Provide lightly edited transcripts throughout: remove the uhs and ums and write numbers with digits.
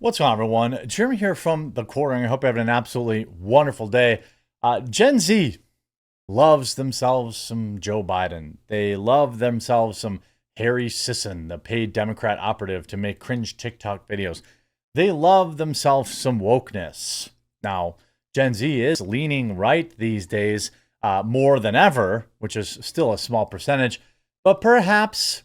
What's going on, everyone? Jeremy here from The Quartering. I hope you're having an absolutely wonderful day. Gen Z loves themselves some Joe Biden. They love themselves some Harry Sisson, the paid Democrat operative to make cringe TikTok videos. They love themselves some wokeness. Now, Gen Z is leaning right these days more than ever, which is still a small percentage, but perhaps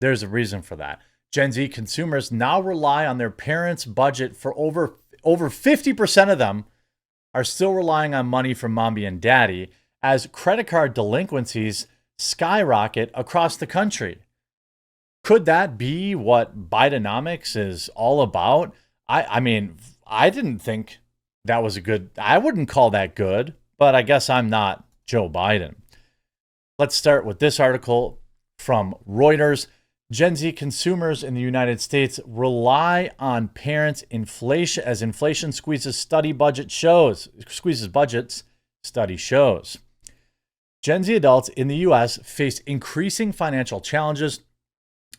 there's a reason for that. Gen Z consumers now rely on their parents' budget for over 50% of them are still relying on money from mommy and daddy as credit card delinquencies skyrocket across the country. Could that be what Bidenomics is all about? I mean, I didn't think that was I wouldn't call that good, but I guess I'm not Joe Biden. Let's start with this article from Reuters. Gen Z consumers in the United States rely on parents' inflation as inflation squeezes budgets. Study shows. Gen Z adults in the U.S. face increasing financial challenges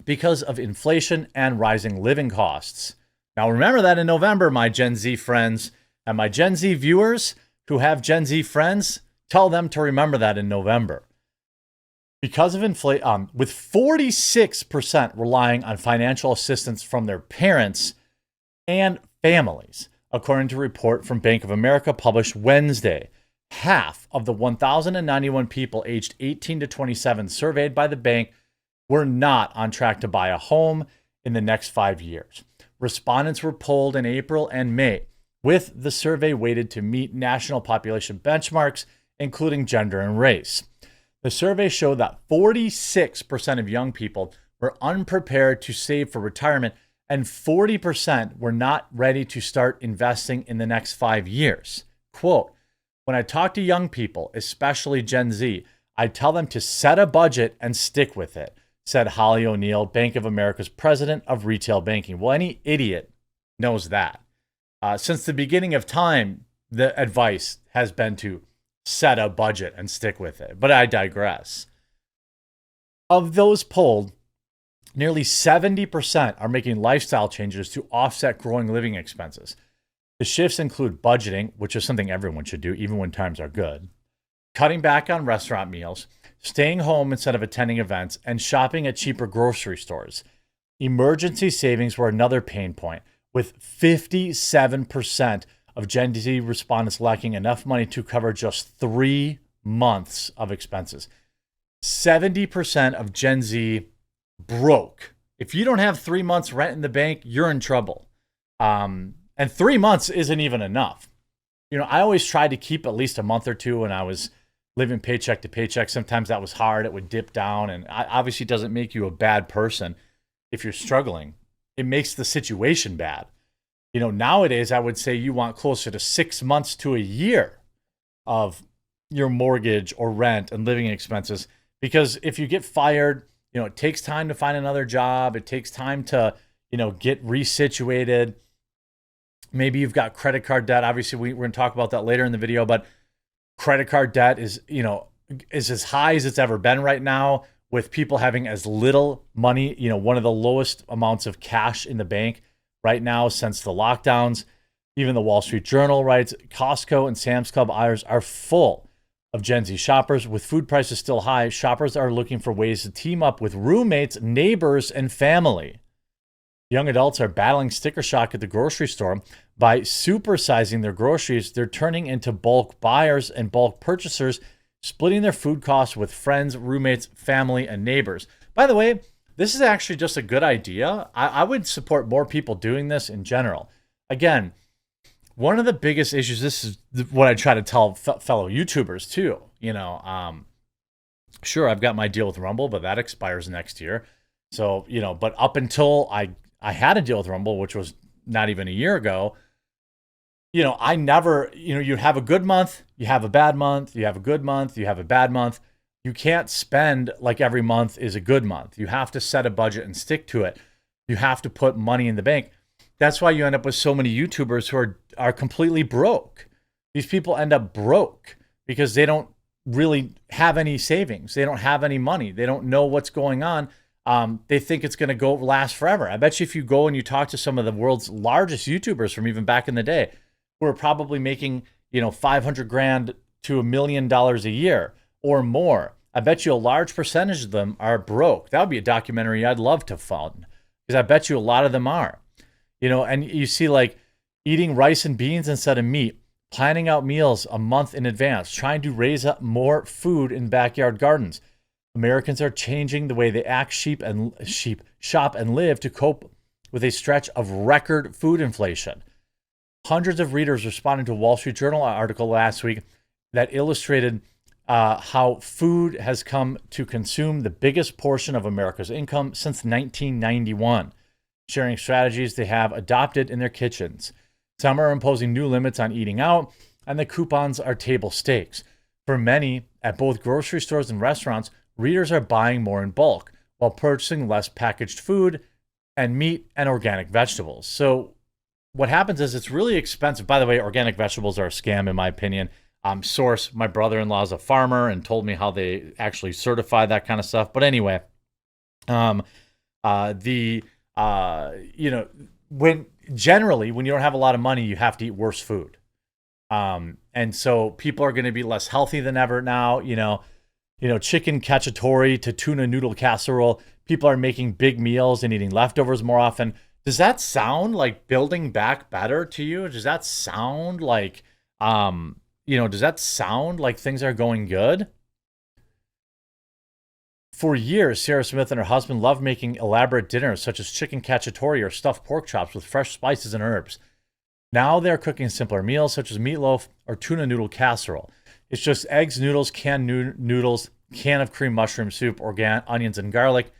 because of inflation and rising living costs. Now, remember that in November, my Gen Z friends and my Gen Z viewers who have Gen Z friends, tell them to remember that in November. Because of inflation, with 46% relying on financial assistance from their parents and families, according to a report from Bank of America published Wednesday. Half of the 1,091 people aged 18 to 27 surveyed by the bank were not on track to buy a home in the next 5 years. Respondents were polled in April and May, with the survey weighted to meet national population benchmarks, including gender and race. The survey showed that 46% of young people were unprepared to save for retirement, and 40% were not ready to start investing in the next 5 years. Quote, "When I talk to young people, especially Gen Z, I tell them to set a budget and stick with it," said Holly O'Neill, Bank of America's president of retail banking. Well, any idiot knows that. Since the beginning of time, the advice has been to set a budget and stick with it. But I digress. Of those polled, nearly 70% are making lifestyle changes to offset growing living expenses. The shifts include budgeting, which is something everyone should do, even when times are good, cutting back on restaurant meals, staying home instead of attending events, and shopping at cheaper grocery stores. Emergency savings were another pain point, with 57% of Gen Z respondents lacking enough money to cover just 3 months of expenses. 70% of Gen Z broke. If you don't have 3 months rent in the bank, you're in trouble. And 3 months isn't even enough. You know, I always tried to keep at least a month or two when I was living paycheck to paycheck. Sometimes that was hard. It would dip down, and obviously doesn't make you a bad person if you're struggling. It makes the situation bad. You know, nowadays, I would say you want closer to 6 months to a year of your mortgage or rent and living expenses. Because if you get fired, you know, it takes time to find another job. It takes time to, you know, get resituated. Maybe you've got credit card debt. Obviously, we're going to talk about that later in the video. But credit card debt is as high as it's ever been right now, with people having as little money, you know, one of the lowest amounts of cash in the bank right now since the lockdowns. Even the Wall Street Journal writes Costco and Sam's Club aisles are full of Gen Z shoppers. With food prices still high, shoppers are looking for ways to team up with roommates, neighbors, and family. Young adults are battling sticker shock at the grocery store. By supersizing their groceries, they're turning into bulk buyers and bulk purchasers, splitting their food costs with friends, roommates, family, and neighbors. By the way, this is actually just a good idea. I would support more people doing this in general. Again, one of the biggest issues, this is what I try to tell fellow YouTubers too. You know, sure, I've got my deal with Rumble, but that expires next year. So, you know, but up until I had a deal with Rumble, which was not even a year ago, you know, I never, you know, you have a good month, you have a bad month, you have a good month, you have a bad month. You can't spend like every month is a good month. You have to set a budget and stick to it. You have to put money in the bank. That's why you end up with so many YouTubers who are completely broke. These people end up broke because they don't really have any savings. They don't have any money. They don't know what's going on. they think it's going to go last forever. I bet you if you go and you talk to some of the world's largest YouTubers from even back in the day, who are probably making, 500 grand to $1 million a year or more, I bet you a large percentage of them are broke. That would be a documentary I'd love to fund, because I bet you a lot of them are. And you see like eating rice and beans instead of meat, planning out meals a month in advance, trying to raise up more food in backyard gardens. Americans are changing the way they act, shop, and live to cope with a stretch of record food inflation. Hundreds of readers responded to a Wall Street Journal article last week that illustrated how food has come to consume the biggest portion of America's income since 1991, sharing strategies they have adopted in their kitchens. Some are imposing new limits on eating out, and the coupons are table stakes. For many, at both grocery stores and restaurants, readers are buying more in bulk while purchasing less packaged food and meat and organic vegetables. So what happens is it's really expensive. By the way, organic vegetables are a scam, in my opinion. Source, my brother-in-law is a farmer and told me how they actually certify that kind of stuff. But anyway, when you don't have a lot of money, you have to eat worse food. And so people are going to be less healthy than ever now. Chicken cacciatore to tuna noodle casserole. People are making big meals and eating leftovers more often. Does that sound like building back better to you? Does that sound like, things are going good? For years, Sarah Smith and her husband loved making elaborate dinners such as chicken cacciatore or stuffed pork chops with fresh spices and herbs. Now they're cooking simpler meals such as meatloaf or tuna noodle casserole. It's just eggs, noodles, canned noodles, can of cream mushroom soup, onions, and garlic,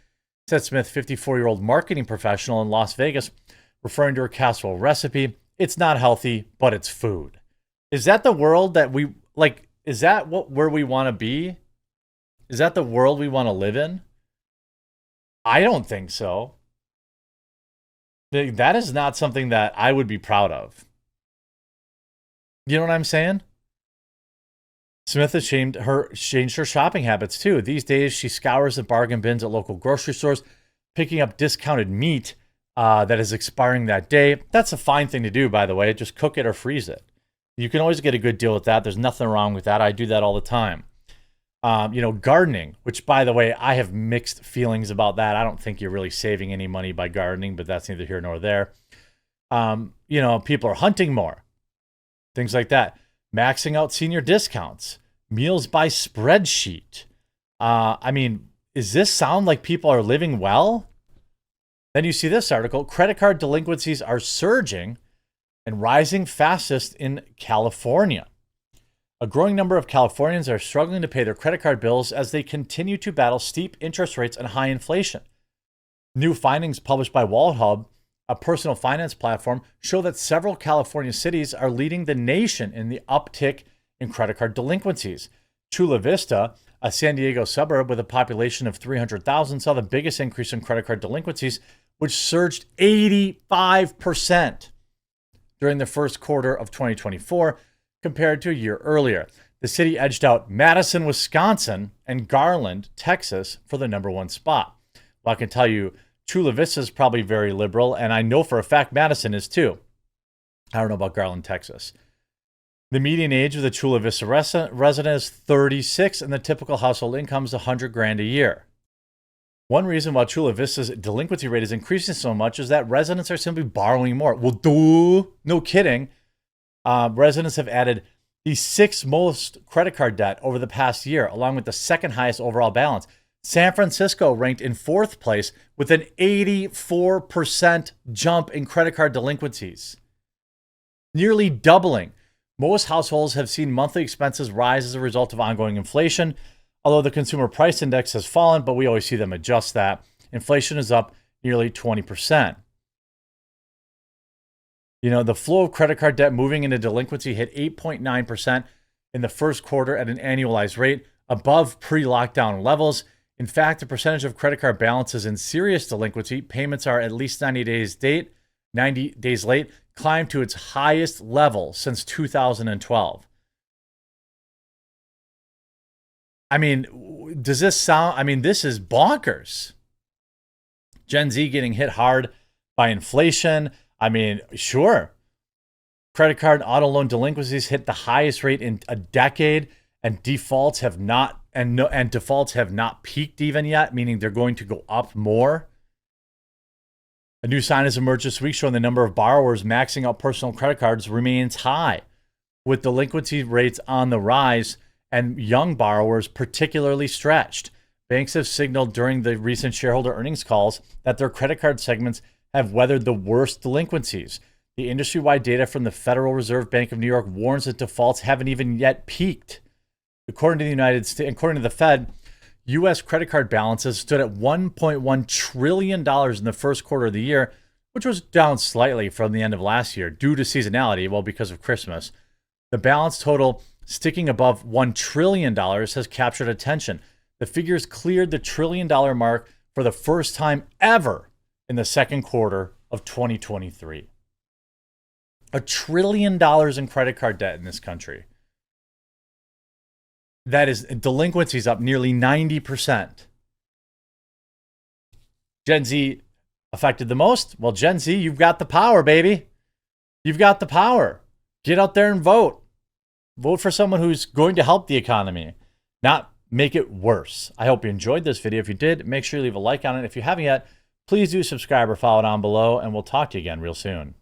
said Smith, 54-year-old marketing professional in Las Vegas, referring to her casserole recipe. It's not healthy, but it's food. Is that the world that we like? Is that where we want to be? Is that the world we want to live in? I don't think so. That is not something that I would be proud of. You know what I'm saying? Smith has changed her shopping habits too. These days, she scours the bargain bins at local grocery stores, picking up discounted meat that is expiring that day. That's a fine thing to do, by the way. Just cook it or freeze it. You can always get a good deal with that. There's nothing wrong with that. I do that all the time. Gardening, which, by the way, I have mixed feelings about that. I don't think you're really saving any money by gardening, but that's neither here nor there. People are hunting more. Things like that. Maxing out senior discounts, meals by spreadsheet. Does this sound like people are living well? Then you see this article, credit card delinquencies are surging and rising fastest in California. A growing number of Californians are struggling to pay their credit card bills as they continue to battle steep interest rates and high inflation. New findings published by WalletHub, a personal finance platform, show that several California cities are leading the nation in the uptick in credit card delinquencies. Chula Vista, a San Diego suburb with a population of 300,000, saw the biggest increase in credit card delinquencies, which surged 85% during the first quarter of 2024 compared to a year earlier. The city edged out Madison, Wisconsin, and Garland, Texas, for the number one spot. Well, I can tell you, Chula Vista is probably very liberal, and I know for a fact Madison is too. I don't know about Garland, Texas. The median age of the Chula Vista resident is 36, and the typical household income is $100,000 a year. One reason why Chula Vista's delinquency rate is increasing so much is that residents are simply borrowing more. Well, no kidding. Residents have added the sixth most credit card debt over the past year, along with the second highest overall balance. San Francisco ranked in fourth place with an 84% jump in credit card delinquencies, nearly doubling. Most households have seen monthly expenses rise as a result of ongoing inflation, although the consumer price index has fallen, but we always see them adjust that. Inflation is up nearly 20%. The flow of credit card debt moving into delinquency hit 8.9% in the first quarter at an annualized rate, above pre-lockdown levels. In fact, the percentage of credit card balances in serious delinquency, payments are at least 90 days late, climbed to its highest level since 2012. Does this sound, this is bonkers. Gen Z getting hit hard by inflation. I mean, sure. Credit card and auto loan delinquencies hit the highest rate in a decade, and defaults have not peaked even yet, meaning they're going to go up more. A new sign has emerged this week showing the number of borrowers maxing out personal credit cards remains high, with delinquency rates on the rise and young borrowers particularly stretched. Banks have signaled during the recent shareholder earnings calls that their credit card segments have weathered the worst delinquencies. The industry-wide data from the Federal Reserve Bank of New York warns that defaults haven't even yet peaked. According to the Fed, U.S. credit card balances stood at $1.1 trillion in the first quarter of the year, which was down slightly from the end of last year due to seasonality, well, because of Christmas. The balance total sticking above $1 trillion has captured attention. The figures cleared the $1 trillion mark for the first time ever in the second quarter of 2023. $1 trillion in credit card debt in this country. That is delinquencies up nearly 90%. Gen Z affected the most? Well, Gen Z, you've got the power, baby. You've got the power. Get out there and vote. Vote for someone who's going to help the economy, not make it worse. I hope you enjoyed this video. If you did, make sure you leave a like on it. If you haven't yet, please do subscribe or follow down below, and we'll talk to you again real soon.